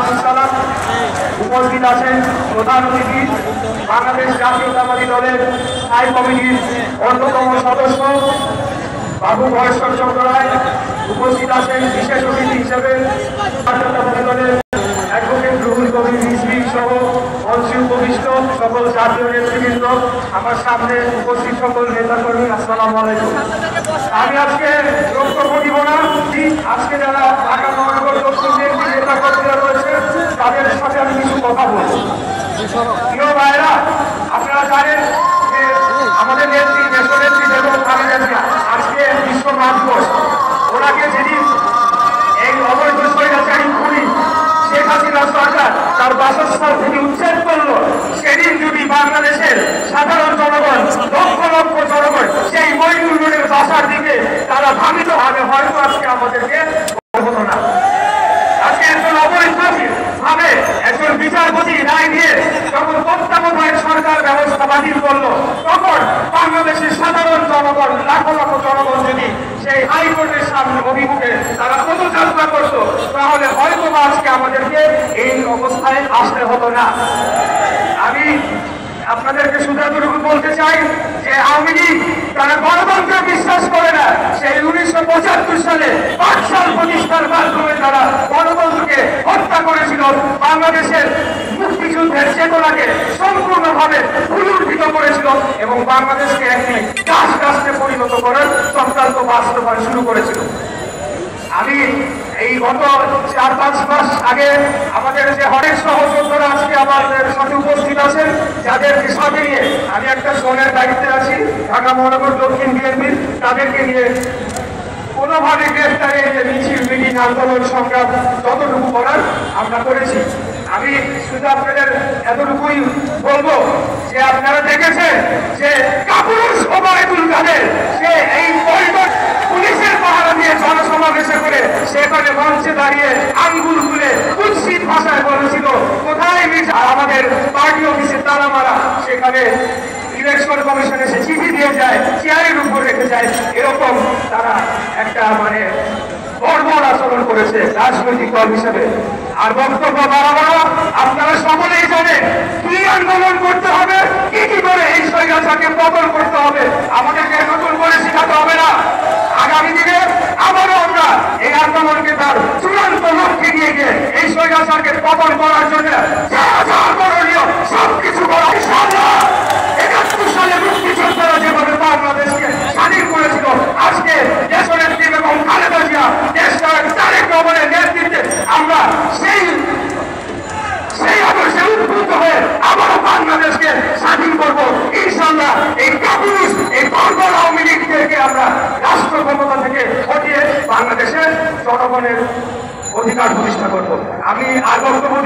আব্দুল সালাম, উপস্থিত আছেন প্রধান অতিথি বাংলাদেশ জাতীয়তাবাদী দলের স্থায়ী কমিটির অন্যতম সদস্য বাবু বয়স্কর চন্দ্র রায়, উপস্থিত আছেন বিশেষ অতিথি হিসেবে জাতীয়তাবাদী দলের অ্যাডভোকেট রুহুল কবির রিজভী সহ মঞ্চে উপবিষ্ট সকল জাতীয় নেতৃবৃন্দ, আমার সামনে উপস্থিত সকল নেতাকর্মী, আসসালামু আলাইকুম। আমি আজকে বক্তব্য দিব না। আজকে যারা ঢাকা মহানগর দক্ষিণ বিএনপির নেতাকর্মীরা রয়েছে তাদের সাথে আমি কিছু কথা বলবো। প্রিয় ভাইরা, আপনারা জানেন যে আমাদের নেত্রী দেশনেত্রী বেগম খালেদা জিয়া আজকে বিশ্ব মানবর, ওনাকে যেদিন এই অবৈধ স্বৈরাচারী খুনি শেখ হাসিনা সরকার তার বাসস্থান থেকে উচ্ছেদ করলো, সেদিন যদি বাংলাদেশের সাধারণ জনগণ, লক্ষ লক্ষ জনগণ সেই মইনুল রোডের বাসার দিকে তারা ভাবিত হবে, হয়তো আজকে আমাদেরকে হতো না। আজকে একজন অবৈধ ভাবে একজন বিচারপতি রায় দিয়ে যখন তত্ত্বাবধায়ক সরকার ব্যবস্থা বাতিল করলো, তখন বাংলাদেশের সাধারণ জনগণ, লাখো লাখ জনগণ যদি সেই হাইকোর্টের সামনে অভিমুখে তারা পদযাত্রা করতো, তাহলে হয়তো আজকে আমাদেরকে এই অবস্থায় আসতে হতো না। আমি আপনাদেরকে শুধু এতটুকু বলতে চাই যে আওয়ামী লীগ তারা গণতন্ত্রে বিশ্বাস করে না। সেই 1975 সালে পাঠশাল প্রতিষ্ঠার মাধ্যমে তারা গণতন্ত্রকে হত্যা করেছিল, বাংলাদেশের মুক্তিযুদ্ধের চেতনাকে সম্পূর্ণভাবে পুনরুদ্ধিত করেছিল এবং বাংলাদেশকে একটি গাছ রাষ্ট্রে পরিণত করার চক্রান্ত বাস্তবায়ন শুরু করেছিল। আমি এই গত 4-5 মাস আগে আমাদের যে অনেক সহযোদ্ধারা আজকে আমাদের সাথে উপস্থিত আছেন, যাদেরকে সাথে নিয়ে আমি একটা জোনের দায়িত্বে আছি ঢাকা মহানগর দক্ষিণ বিএনপির, তাদেরকে নিয়ে কোনোভাবে গ্রেফতারে যে মিছিল, মিটিং, আন্দোলন, সংগ্রাম যতটুকু করার আমরা করেছি। আমি শুধু আপনাদের এতটুকুই বলবো যে আপনারা দেখেছেন যে কাপুরুষ ওবায়দুল কাদের সে এই পরিবার পুলিশের পাহারা দিয়ে জনসমাবেশে করে সেখানে মঞ্চে দাঁড়িয়ে আঙ্গুল খুলে কুৎসিত ভাষায় বলেছিল কোথায় আমাদের পার্টি অফিসে তালা মারা, সেখানে ইলেকশন কমিশন এসে চিঠি দিয়ে যায়, চেয়ারের উপর রেখে যায়, এরকম তারা একটা বর্বর আচরণ করেছে রাজনৈতিক দল হিসেবে। আর বক্তব্য বাড়াবো, আপনারা সকলেই জানেন কি আন্দোলন করতে হবে, কি কি করে এই স্বৈরাচারকে পতন করতে হবে, আমাদেরকে নতুন করে শেখাতে হবে না। আগামী দিনে আবারও আমরা এই আন্দোলনকে তার চূড়ান্ত লক্ষ্যে নিয়ে গিয়ে এই স্বৈরাচারকে পতন করার জন্য যা যা করণীয় সবকিছু করা। 71 সালে মুক্তিযোদ্ধারা যেভাবে বাংলাদেশকে স্বাধীন করেছিল, আজকে দেশনেত্রী বেগম খালেদা জিয়া, দেশনায়ক তারেক রহমানের নেতৃত্বে আমরা সেই আদর্শে উদ্বুদ্ধ হয়ে আবারও বাংলাদেশকে স্বাধীন করবো ইনশাআল্লাহ। এই কাপুরুষ, এই বর্বর আওয়ামী লীগকে আমরা রাষ্ট্র ক্ষমতা থেকে হটিয়ে বাংলাদেশের জনগণের অধিকার প্রতিষ্ঠা করবো। আমি আর বক্তব্য